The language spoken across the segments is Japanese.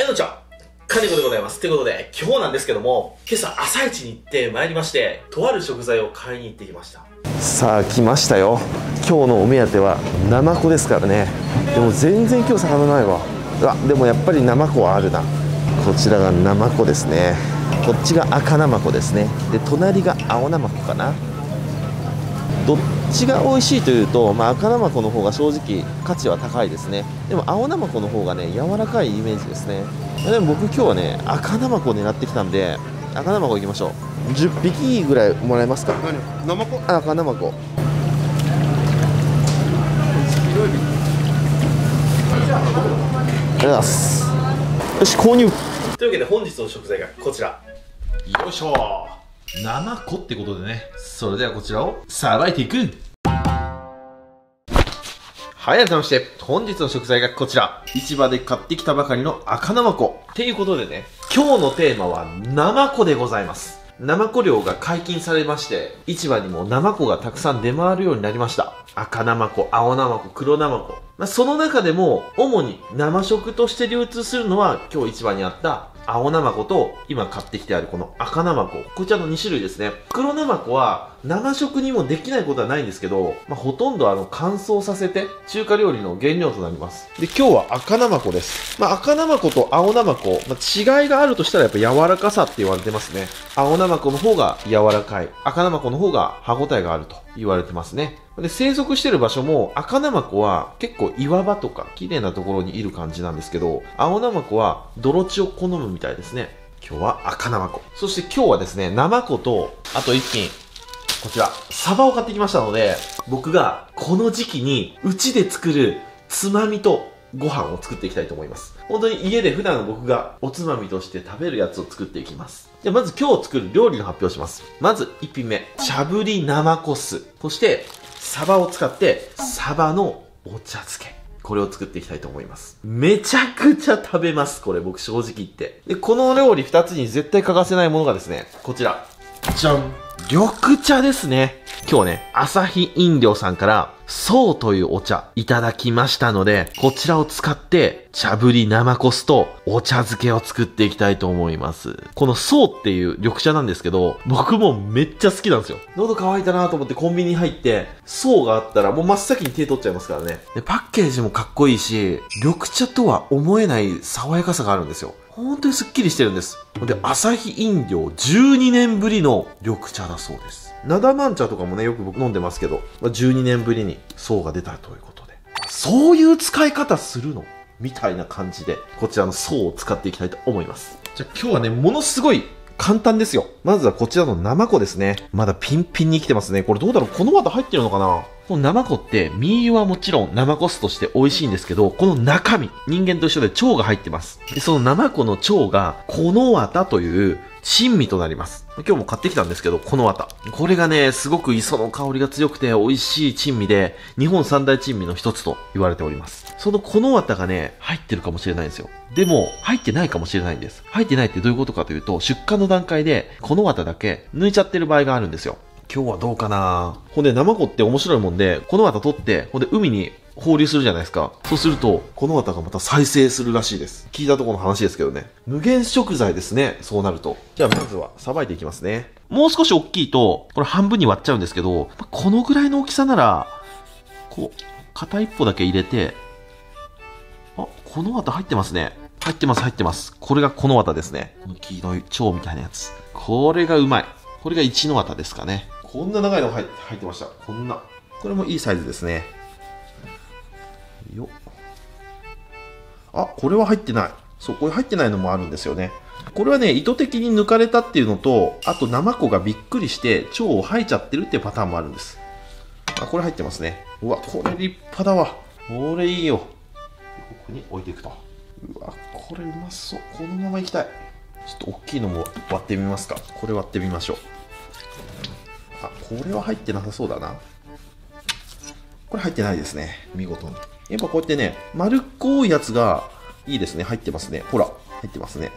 こんにちは。金子でございます。ということで、今日なんですけども、今朝朝市に行ってまいりまして、とある食材を買いに行ってきました。さあ来ましたよ。今日のお目当てはナマコですからね。でも全然今日魚ないわ。でもやっぱりナマコはあるな。こちらがナマコですね。こっちが赤ナマコですね。で隣が青ナマコかな。どっちが美味しいというと、赤ナマコの方が正直価値は高いですね。でも青ナマコの方がね柔らかいイメージですね。でも僕今日はね赤ナマコを狙ってきたんで、赤ナマコ行きましょう。10匹ぐらいもらえますか。ナマコ？赤ナマコ。ありがとうございます。よし、購入。というわけで本日の食材がこちら。よいしょ。ナマコってことでね。それではこちらをさばいていく。はい、改めまして、本日の食材がこちら。市場で買ってきたばかりの赤ナマコ。っていうことでね、今日のテーマはナマコでございます。ナマコ漁が解禁されまして、市場にもナマコがたくさん出回るようになりました。赤ナマコ、青ナマコ、黒ナマコ。その中でも、主に生食として流通するのは、今日市場にあった青ナマコと、今買ってきてあるこの赤ナマコ。こちらの2種類ですね。黒ナマコは、生食にもできないことはないんですけど、ほとんど乾燥させて、中華料理の原料となります。で、今日は赤ナマコです。赤ナマコと青ナマコ、違いがあるとしたらやっぱ柔らかさって言われてますね。青ナマコの方が柔らかい。赤ナマコの方が歯応えがあると言われてますね。で、生息してる場所も赤ナマコは結構岩場とか綺麗なところにいる感じなんですけど、青ナマコは泥地を好むみたいですね。今日は赤ナマコ。そして今日はですね、ナマコと、あと1品、こちら、サバを買ってきましたので、僕がこの時期にうちで作るつまみとご飯を作っていきたいと思います。本当に家で普段僕がおつまみとして食べるやつを作っていきます。で、まず今日作る料理の発表します。まず1品目、しゃぶりナマコ酢。そして、サバを使って、サバのお茶漬け。これを作っていきたいと思います。めちゃくちゃ食べます、これ僕正直言って。で、この料理2つに絶対欠かせないものがですね、こちら。じゃん。緑茶ですね。今日はね、アサヒ飲料さんから、そうというお茶いただきましたので、こちらを使って、しゃぶりナマコ酢とお茶漬けを作っていきたいと思います。このそうっていう緑茶なんですけど、僕もめっちゃ好きなんですよ。喉乾いたなと思ってコンビニに入って、そうがあったらもう真っ先に手取っちゃいますからね。で、パッケージもかっこいいし、緑茶とは思えない爽やかさがあるんですよ。本当にスッキリしてるんです。で、アサヒ飲料12年ぶりの緑茶だそうです。ナダマン茶とかもね、よく僕飲んでますけど、12年ぶりに層が出たということで。そういう使い方するのみたいな感じで、こちらの層を使っていきたいと思います。じゃあ今日はね、ものすごい簡単ですよ。まずはこちらのナマコですね。まだピンピンに生きてますね。これどうだろう、この綿入ってるのかな。このナマコって身はもちろんナマコ酢として美味しいんですけど、この中身、人間と一緒で腸が入ってます。で、そのナマコの腸がこの綿という珍味となります。今日も買ってきたんですけど、この綿。これがね、すごく磯の香りが強くて美味しい珍味で、日本三大珍味の一つと言われております。そのこの綿がね、入ってるかもしれないんですよ。でも、入ってないかもしれないんです。入ってないってどういうことかというと、出荷の段階でこの綿だけ抜いちゃってる場合があるんですよ。今日はどうかな。ほんで、ナマコって面白いもんで、この綿取って、ほんで海に放流するじゃないですか。そうすると、この綿がまた再生するらしいです。聞いたところの話ですけどね。無限食材ですね。そうなると。じゃあまずは、さばいていきますね。もう少し大きいと、これ半分に割っちゃうんですけど、このぐらいの大きさなら、こう、片一方だけ入れて、あ、この綿入ってますね。入ってます、入ってます。これがこの綿ですね。この黄色い蝶みたいなやつ。これがうまい。これが1の綿ですかね。こんな長いの入ってました。こんな。これもいいサイズですね。よっ。あ、これは入ってない。そう、これ入ってないのもあるんですよね。これはね、意図的に抜かれたっていうのと、あとナマコがびっくりして腸を吐いちゃってるっていうパターンもあるんです。あ、これ入ってますね。うわ、これ立派だわ。これいいよ。ここに置いていくと。うわ、これうまそう。このままいきたい。ちょっと大きいのも割ってみますか。これ割ってみましょう。あ、これは入ってなさそうだな。これ入ってないですね。見事に。やっぱこうやってね、丸っこいやつがいいですね。入ってますね。ほら、入ってますね。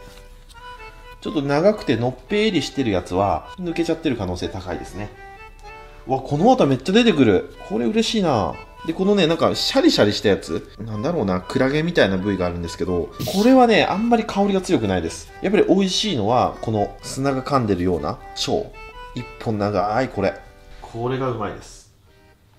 ちょっと長くてのっぺりしてるやつは抜けちゃってる可能性高いですね。うわ、この綿めっちゃ出てくる。これ嬉しいな。で、このね、なんか、シャリシャリしたやつ、なんだろうな、クラゲみたいな部位があるんですけど、これはね、あんまり香りが強くないです。やっぱり美味しいのは、この砂が噛んでるような腸。一本長いこれ。これがうまいです。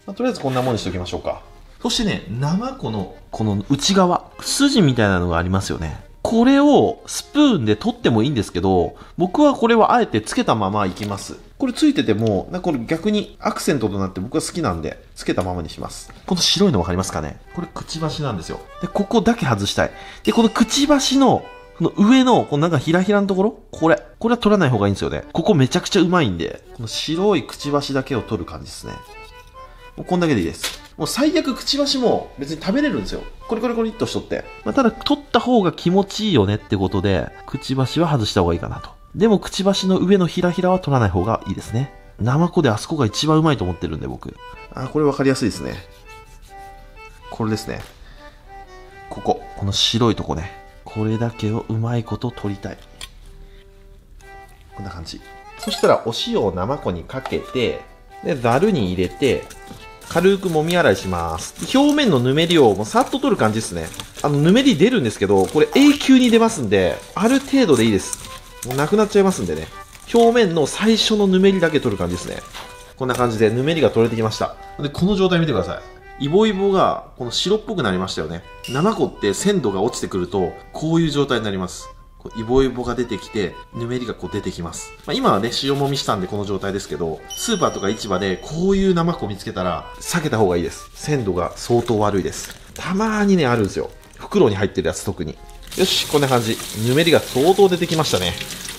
まあ、とりあえずこんなもんにしておきましょうか。そしてね、ナマコのこの内側、筋みたいなのがありますよね。これをスプーンで取ってもいいんですけど、僕はこれはあえてつけたままいきます。これついてても、これ逆にアクセントとなって僕は好きなんで、つけたままにします。この白いの分かりますかね？これくちばしなんですよ。で、ここだけ外したい。で、このくちばしの、この上の、このなんかひらひらのところこれは取らない方がいいんですよね。ここめちゃくちゃうまいんで、この白いくちばしだけを取る感じですね。もうこんだけでいいです。もう最悪くちばしも別に食べれるんですよ。コリコリコリっとしとって。まあ、ただ取った方が気持ちいいよねってことで、くちばしは外した方がいいかなと。でもくちばしの上のひらひらは取らない方がいいですね。ナマコであそこが一番うまいと思ってるんで僕。これ分かりやすいですね。これですね。この白いとこね。これだけをうまいこと取りたい。こんな感じ。そしたらお塩をナマコにかけて、で、ざるに入れて、軽く揉み洗いします。表面のぬめりをもうさっと取る感じですね。ぬめり出るんですけど、これ永久に出ますんで、ある程度でいいです。もうなくなっちゃいますんでね。表面の最初のぬめりだけ取る感じですね。こんな感じでぬめりが取れてきました。で、この状態見てください。イボイボがこの白っぽくなりましたよね。ナマコって鮮度が落ちてくると、こういう状態になります。イボイボが出てきて、ぬめりがこう出てきます。まあ、今はね、塩もみしたんでこの状態ですけど、スーパーとか市場でこういうナマコ見つけたら、避けた方がいいです。鮮度が相当悪いです。たまーにね、あるんですよ。袋に入ってるやつ特に。よし、こんな感じ。ぬめりが相当出てきましたね。こ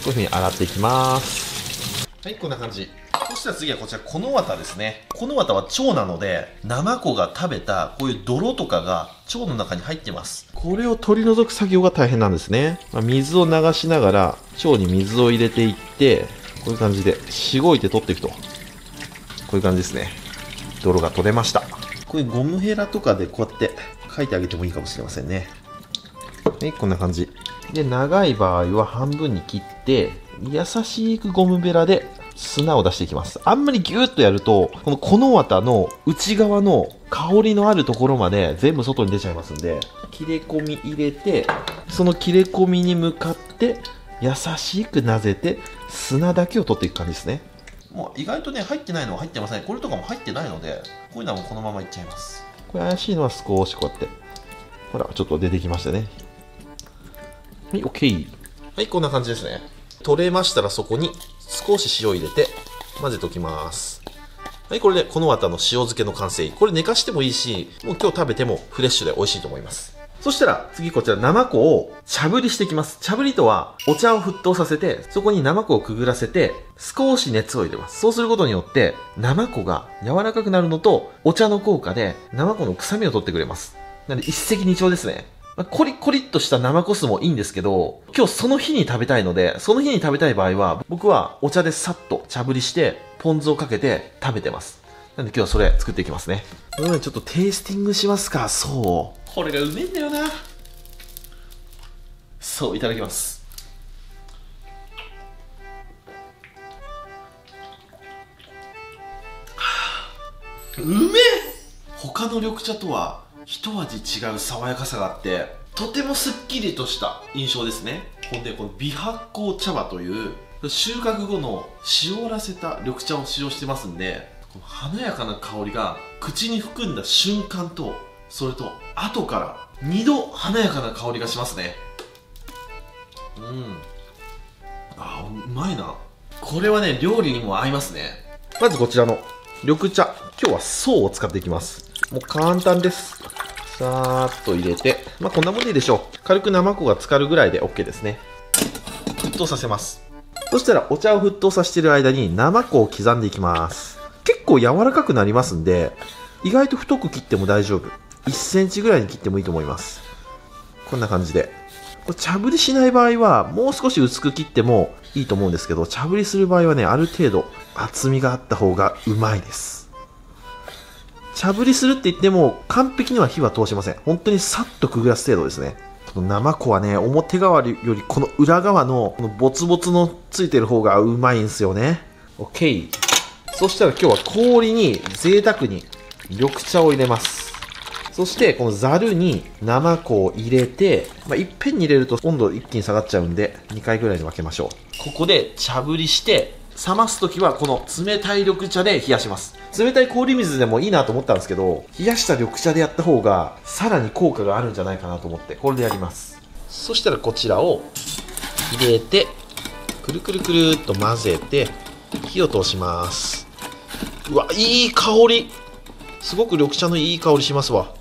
ういう風に洗っていきます。はい、こんな感じ。そしたら次はこちら、この綿ですね。この綿は腸なので、ナマコが食べたこういう泥とかが腸の中に入ってます。これを取り除く作業が大変なんですね。水を流しながら腸に水を入れていって、こういう感じでしごいて取っていくと。こういう感じですね。泥が取れました。こういうゴムヘラとかでこうやって書いてあげてもいいかもしれませんね。はい、こんな感じ。で、長い場合は半分に切って、優しくゴムベラで砂を出していきます。あんまりギューッとやると、この綿の内側の香りのあるところまで全部外に出ちゃいますんで、切れ込み入れて、その切れ込みに向かって優しくなぜて砂だけを取っていく感じですね。もう意外とね、入ってないのは入ってません。これとかも入ってないので、こういうのはもうこのままいっちゃいます。これ怪しいのは少しこうやって、ほら、ちょっと出てきましたね。はい、OK。はい、こんな感じですね。取れましたらそこに少し塩入れて混ぜておきます。はい、これでこの綿の塩漬けの完成。これ寝かしてもいいし、もう今日食べてもフレッシュで美味しいと思います。そしたら次こちらナマコを茶ぶりしていきます。茶ぶりとはお茶を沸騰させて、そこにナマコをくぐらせて少し熱を入れます。そうすることによってナマコが柔らかくなるのと、お茶の効果でナマコの臭みを取ってくれます。なので一石二鳥ですね。コリコリっとした生コスもいいんですけど、今日その日に食べたいので、その日に食べたい場合は、僕はお茶でさっと茶ぶりして、ポン酢をかけて食べてます。なんで今日はそれ作っていきますね。ちょっとテイスティングしますか。そう。これがうめえんだよな。そう、いただきます。うめえ！他の緑茶とは、一味違う爽やかさがあって、とてもすっきりとした印象ですね。ほんで、この微発酵茶葉という収穫後の塩らせた緑茶を使用してますんで、この華やかな香りが口に含んだ瞬間と、それと後から2度華やかな香りがしますね。うまいな。これはね、料理にも合いますね。まずこちらの緑茶、今日は宋を使っていきます。もう簡単です。さーっと入れて、こんなもんでいいでしょう。軽くナマコが浸かるぐらいで OK ですね。沸騰させます。そしたらお茶を沸騰させている間にナマコを刻んでいきます。結構柔らかくなりますんで、意外と太く切っても大丈夫。1センチぐらいに切ってもいいと思います。こんな感じで。これ茶ぶりしない場合はもう少し薄く切ってもいいと思うんですけど、茶ぶりする場合はね、ある程度厚みがあった方がうまいです。茶ぶりするって言っても完璧には火は通しません。本当にさっとくぐらす程度ですね。このナマコはね、表側よりこの裏側のこのボツボツのついてる方がうまいんですよね。OK。そしたら今日は氷に贅沢に緑茶を入れます。そして、このザルにナマコを入れて、いっぺんに入れると温度一気に下がっちゃうんで、2回ぐらいに分けましょう。ここで茶振りして、冷ますときはこの冷たい緑茶で冷やします。冷たい氷水でもいいなと思ったんですけど、冷やした緑茶でやった方がさらに効果があるんじゃないかなと思って、これでやります。そしたらこちらを入れて、くるくるくるっと混ぜて、火を通します。うわ、いい香り。すごく緑茶のいい香りしますわ。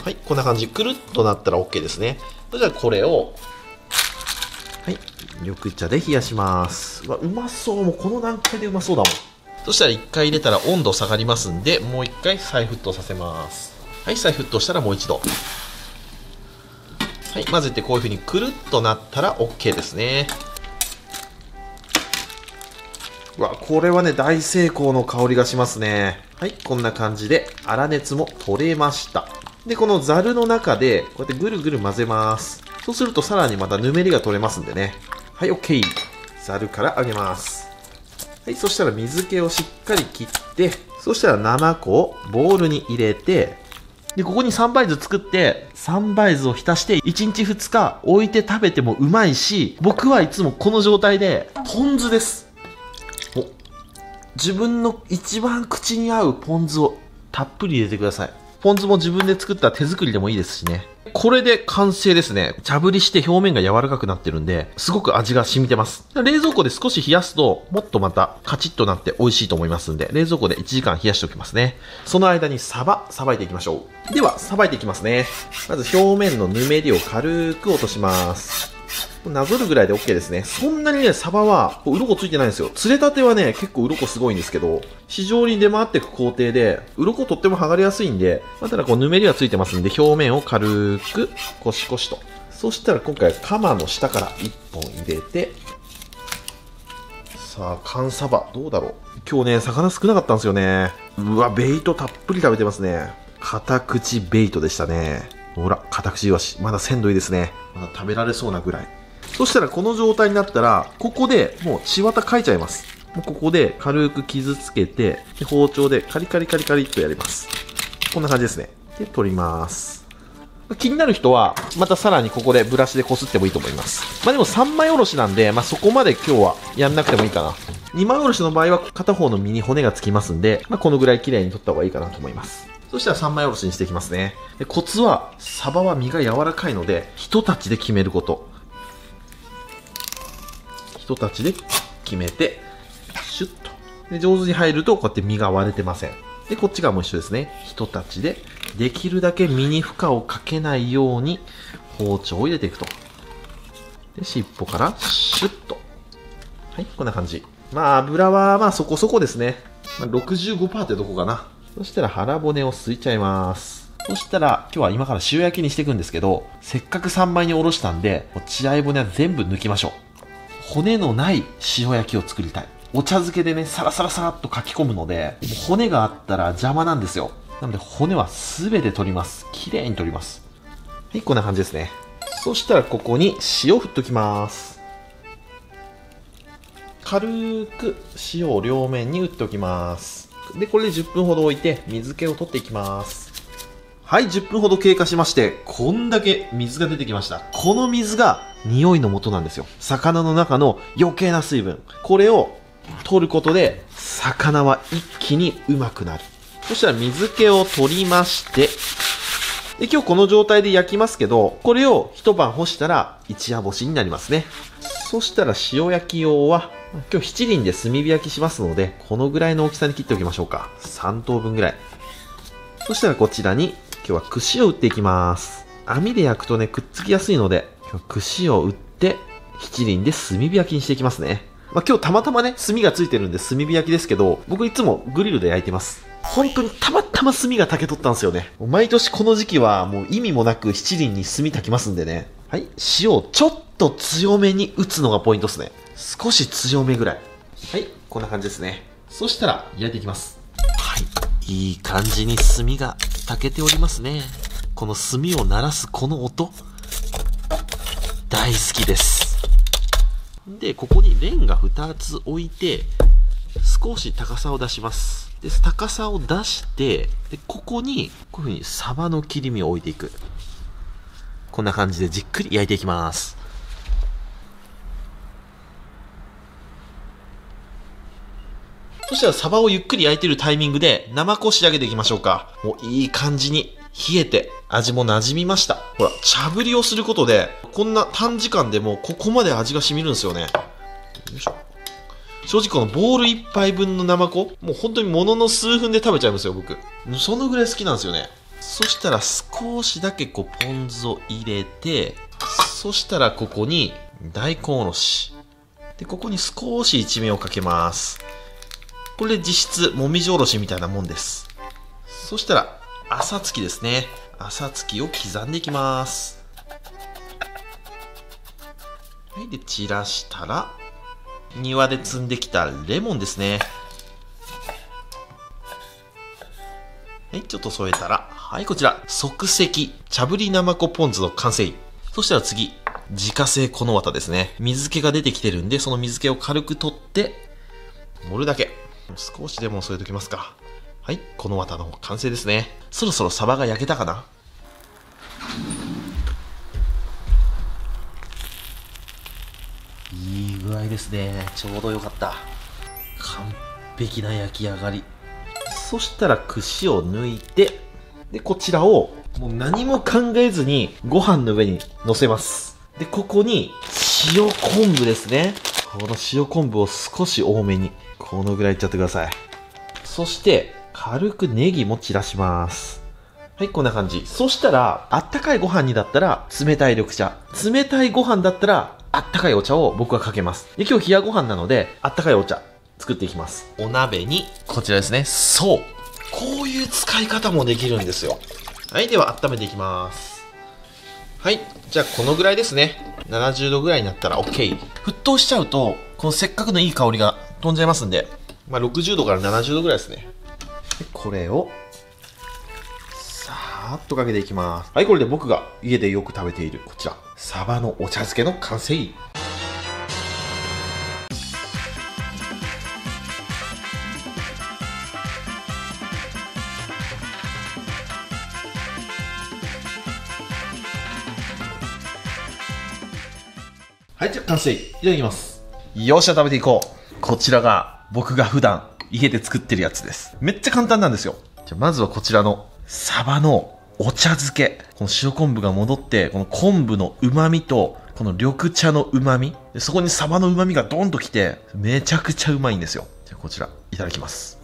はい、こんな感じ。くるっとなったら OK ですね。そしたらこれを、はい、緑茶で冷やします。うわ、うまそう。もうこの段階でうまそうだもん。そしたら1回入れたら温度下がりますんで、もう1回再沸騰させます。はい、再沸騰したらもう一度。はい、混ぜてこういう風にくるっとなったら OK ですね。うわ、これはね、大成功の香りがしますね。はい、こんな感じで粗熱も取れました。で、このザルの中でこうやってぐるぐる混ぜます。そうするとさらにまたぬめりが取れますんでね。はい、OK。ザルからあげます。はい、そしたら水気をしっかり切って、そしたらナマコをボウルに入れて、で、ここに3杯酢作って、3杯酢を浸して1日2日置いて食べてもうまいし、僕はいつもこの状態でポン酢です。自分の一番口に合うポン酢をたっぷり入れてください。ポン酢も自分で作った手作りでもいいですしね。これで完成ですね。茶振りして表面が柔らかくなってるんで、すごく味が染みてます。冷蔵庫で少し冷やすと、もっとまたカチッとなって美味しいと思いますんで、冷蔵庫で1時間冷やしておきますね。その間にさばいていきましょう。では、さばいていきますね。まず表面のぬめりを軽く落とします。なぞるぐらいで OK ですね。そんなにね、サバは鱗ついてないんですよ。釣れたてはね、結構鱗すごいんですけど、市場に出回っていく工程で、鱗とっても剥がれやすいんで、ただこうぬめりはついてますんで、表面を軽くコシコシと。そしたら今回はカマの下から1本入れて、さあ、寒サバ、どうだろう。今日ね、魚少なかったんですよね。うわ、ベイトたっぷり食べてますね。片口ベイトでしたね。ほら、片口イワシ。まだ鮮度いいですね。まだ食べられそうなぐらい。そしたらこの状態になったら、ここでもう血綿かいちゃいます。もうここで軽く傷つけて、で包丁でカリカリカリカリっとやります。こんな感じですね。で、取ります。気になる人は、またさらにここでブラシでこすってもいいと思います。でも3枚おろしなんで、そこまで今日はやんなくてもいいかな。2枚おろしの場合は片方の身に骨がつきますんで、このぐらい綺麗に取った方がいいかなと思います。そしたら3枚おろしにしていきますね。でコツは、サバは身が柔らかいので、一立ちで決めること。一立ちで決めて、シュッと。で上手に入ると、こうやって身が割れてません。で、こっち側も一緒ですね。一立ちで、できるだけ身に負荷をかけないように、包丁を入れていくと。で、尻尾からシュッと。はい、こんな感じ。油はそこそこですね。65% ってどこかな。そしたら腹骨をすいちゃいます。そしたら今日は今から塩焼きにしていくんですけど、せっかく3枚におろしたんで、血合い骨は全部抜きましょう。骨のない塩焼きを作りたい。お茶漬けでね、サラサラサラっとかき込むので、骨があったら邪魔なんですよ。なので骨は全て取ります。綺麗に取ります。はい、こんな感じですね。そしたらここに塩を振っときます。軽く塩を両面に打っておきます。で、これで10分ほど置いて水気を取っていきます。はい、10分ほど経過しまして、こんだけ水が出てきました。この水が匂いの元なんですよ。魚の中の余計な水分。これを取ることで、魚は一気にうまくなる。そしたら水気を取りまして、で今日この状態で焼きますけど、これを一晩干したら一夜干しになりますね。そしたら塩焼き用は、今日七輪で炭火焼きしますので、このぐらいの大きさに切っておきましょうか。3等分ぐらい。そしたらこちらに、今日は串を打っていきます。網で焼くとね、くっつきやすいので、今日串を打って、七輪で炭火焼きにしていきますね。今日たまたまね、炭がついてるんで炭火焼きですけど、僕いつもグリルで焼いてます。本当にたまたま炭が炊けとったんですよね。毎年この時期はもう意味もなく七輪に炭炊きますんでね。はい、塩をちょっと強めに打つのがポイントですね。少し強めぐらい。はい、こんな感じですね。そしたら焼いていきます。はい、いい感じに炭が炊けておりますね。この炭を鳴らすこの音、大好きです。で、ここにレンガ2つ置いて、少し高さを出します。で、高さを出して、で、ここに、こういう風にサバの切り身を置いていく。こんな感じでじっくり焼いていきます。そしたらサバをゆっくり焼いてるタイミングで、ナマコを仕上げていきましょうか。もういい感じに冷えて、味も馴染みました。ほら、茶ぶりをすることで、こんな短時間でもここまで味が染みるんですよね。よいしょ。正直このボール1杯分のナマコ、もう本当にものの数分で食べちゃいますよ、僕。そのぐらい好きなんですよね。そしたら少しだけこうポン酢を入れて、そしたらここに大根おろし。で、ここに少し一味をかけます。これで実質もみじおろしみたいなもんです。そしたら、朝月ですね。朝月を刻んでいきます。はい、で、散らしたら、庭で摘んできたレモンですね。はい、ちょっと添えたら、はい、こちら、即席、茶ぶりなまこポン酢の完成。そしたら次、自家製このわたですね。水気が出てきてるんで、その水気を軽く取って、盛るだけ。少しレモン添えときますか。はい、このわたの方完成ですね。そろそろサバが焼けたかな。いい具合ですね。ちょうどよかった。完璧な焼き上がり。そしたら串を抜いて、で、こちらをもう何も考えずにご飯の上に乗せます。で、ここに塩昆布ですね。この塩昆布を少し多めに、このぐらいいっちゃってください。そして、軽くネギも散らします。はい、こんな感じ。そしたら、あったかいご飯にだったら、冷たい緑茶。冷たいご飯だったら、あったかいお茶を僕はかけます。で、今日冷やご飯なので、あったかいお茶、作っていきます。お鍋に、こちらですね。そう。こういう使い方もできるんですよ。はい、では温めていきます。はい、じゃあこのぐらいですね。70度ぐらいになったら OK。沸騰しちゃうと、このせっかくのいい香りが飛んじゃいますんで、まあ60度から70度ぐらいですね。でこれを、さーっとかけていきます。はい、これで僕が家でよく食べているこちら、サバのお茶漬けの完成。はい、じゃあ完成。いただきます。よっしゃ、食べていこう。こちらが僕が普段家で作ってるやつです。めっちゃ簡単なんですよ。じゃあまずはこちらのサバのお茶漬け。この塩昆布が戻って、この昆布の旨味と、この緑茶の旨味。でそこにサバの旨味がドンときて、めちゃくちゃうまいんですよ。じゃあこちら、いただきます。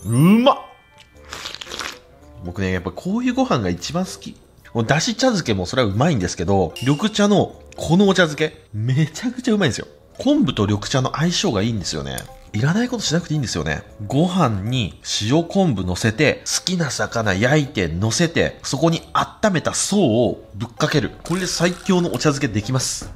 うまっ！僕ね、やっぱこういうご飯が一番好き。だし茶漬けもそれはうまいんですけど、緑茶のこのお茶漬け、めちゃくちゃうまいんですよ。昆布と緑茶の相性がいいんですよね。いらないことしなくていいんですよね。ご飯に塩昆布乗せて、好きな魚焼いて乗せて、そこに温めた層をぶっかける。これで最強のお茶漬けできます。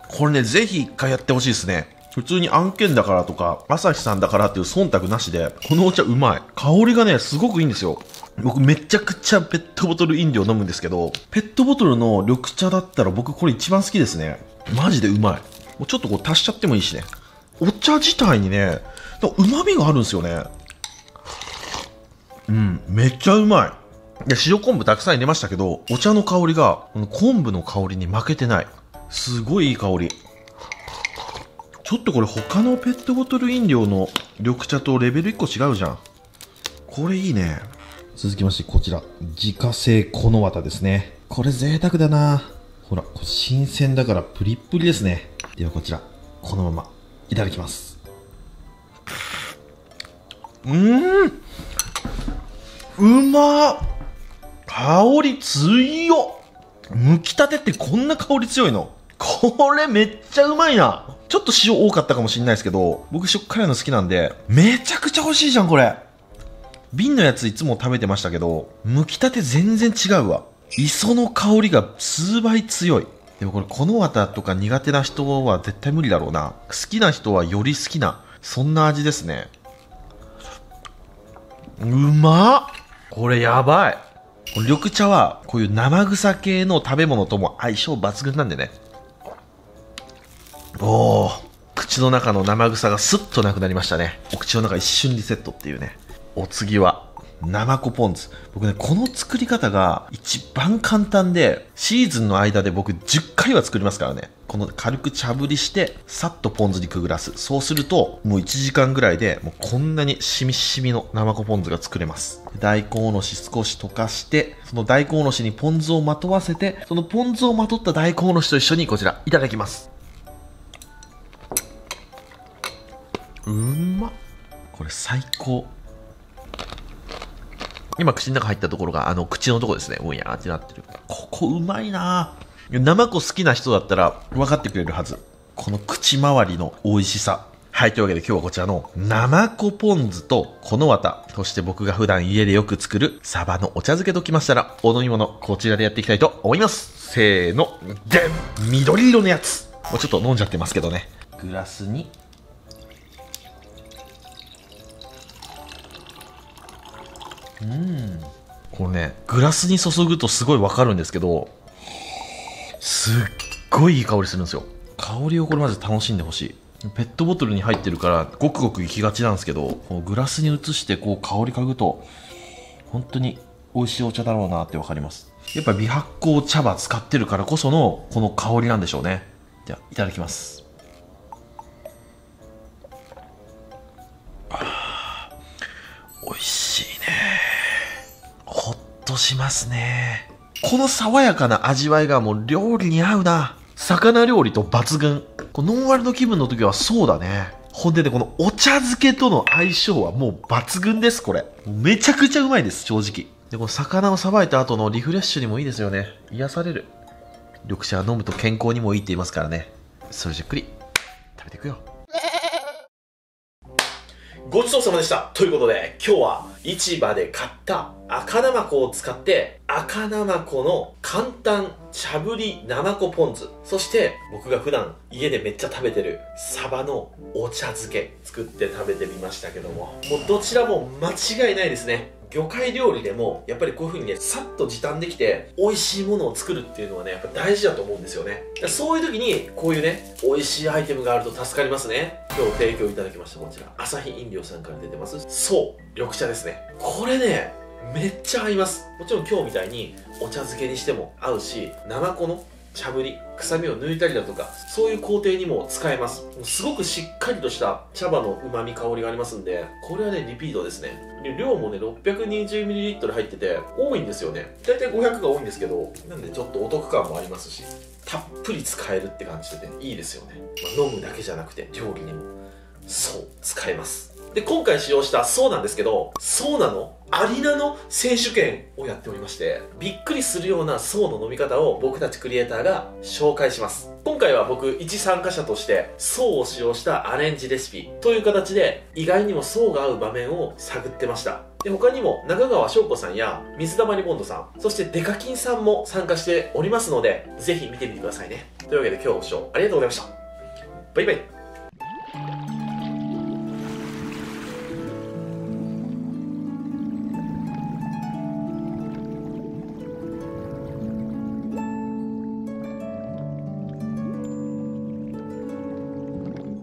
これね、ぜひ一回やってほしいですね。普通に案件だからとか、朝日さんだからっていう忖度なしで、このお茶うまい。香りがね、すごくいいんですよ。僕めちゃくちゃペットボトル飲料飲むんですけど、ペットボトルの緑茶だったら僕これ一番好きですね。マジでうまい。もうちょっとこう足しちゃってもいいしね。お茶自体にね、旨味があるんですよね。めっちゃうまい。で、塩昆布たくさん入れましたけど、お茶の香りが、この昆布の香りに負けてない。すごいいい香り。ちょっとこれ他のペットボトル飲料の緑茶とレベル1個違うじゃん。これいいね。続きましてこちら、自家製このわたですね。これ贅沢だな。ほら、新鮮だからプリップリですね。ではこちら、このままいただきます。うまっ！香り強っ！剥きたてってこんな香り強いの？これめっちゃうまいな。ちょっと塩多かったかもしれないですけど、僕塩辛いの好きなんで、めちゃくちゃ美味しいじゃん、これ。瓶のやついつも食べてましたけど、剥きたて全然違うわ。磯の香りが数倍強い。でもこれ、このわたとか苦手な人は絶対無理だろうな。好きな人はより好きな、そんな味ですね。うまっ！これやばい。緑茶はこういう生臭系の食べ物とも相性抜群なんでね。おー、口の中の生臭がスッとなくなりましたね。お口の中一瞬リセットっていうね。お次はナマコポン酢。僕ね、この作り方が一番簡単で、シーズンの間で僕10回は作りますからね。この軽く茶ぶりして、さっとポン酢にくぐらす。そうすると、もう1時間ぐらいで、もうこんなにしみしみのナマコポン酢が作れます。大根おろし少し溶かして、その大根おろしにポン酢をまとわせて、そのポン酢をまとった大根おろしと一緒にこちら、いただきます。まっ。これ最高。今口の中入ったところが口のところですね。うんやーってなってる。ここうまいなぁ。生子好きな人だったら分かってくれるはず。この口周りの美味しさ。はい、というわけで今日はこちらの生子ポン酢とこの綿、そして僕が普段家でよく作るサバのお茶漬けときましたら、お飲み物こちらでやっていきたいと思います。せーの、でん、緑色のやつ。もうちょっと飲んじゃってますけどね。グラスにこれね、グラスに注ぐとすごいわかるんですけど、すっごいいい香りするんですよ。香りをこれまず楽しんでほしい。ペットボトルに入ってるからごくごくいきがちなんですけど、このグラスに移してこう香り嗅ぐと本当に美味しいお茶だろうなってわかります。やっぱ微発酵茶葉使ってるからこそのこの香りなんでしょうね。じゃあいただきます。美味しいね。ほっとしますね。この爽やかな味わいがもう料理に合うな。魚料理と抜群。ノンアルの気分の時はそうだね。ほんでね、このお茶漬けとの相性はもう抜群です、これ。めちゃくちゃうまいです、正直。で、この魚をさばいた後のリフレッシュにもいいですよね。癒される。緑茶は飲むと健康にもいいって言いますからね。それじっくり食べていくよ。ごちそうさまでした。ということで、今日は市場で買った赤ナマコを使って、赤ナマコの簡単茶ぶりナマコポン酢、そして僕が普段家でめっちゃ食べてるサバのお茶漬け作って食べてみましたけども、もうどちらも間違いないですね。魚介料理でもやっぱりこういう風にね、さっと時短できて美味しいものを作るっていうのはね、やっぱ大事だと思うんですよね。そういう時にこういうね、美味しいアイテムがあると助かりますね。今日提供いただきましたこちら、アサヒ飲料さんから出てます、そう緑茶ですね。これね、めっちゃ合います。もちろん今日みたいにお茶漬けにしても合うし、ナマコの茶ぶり、臭みを抜いたりだとか、そういう工程にも使えます。すごくしっかりとした茶葉の旨味香りがありますんで、これはね、リピートですね。量もね、620ml 入ってて、多いんですよね。だいたい500が多いんですけど、なんでちょっとお得感もありますし、たっぷり使えるって感じでね、いいですよね。飲むだけじゃなくて、料理にも、そう、使えます。で、今回使用したそうなんですけど、そうなのアリナの選手権をやっておりまして、びっくりするようなそうの飲み方を僕たちクリエイターが紹介します。今回は僕一参加者としてそうを使用したアレンジレシピという形で意外にもそうが合う場面を探ってました。で、他にも中川翔子さんや水溜りボンドさん、そしてデカキンさんも参加しておりますので、ぜひ見てみてくださいね。というわけで今日ご視聴ありがとうございました。バイバイ。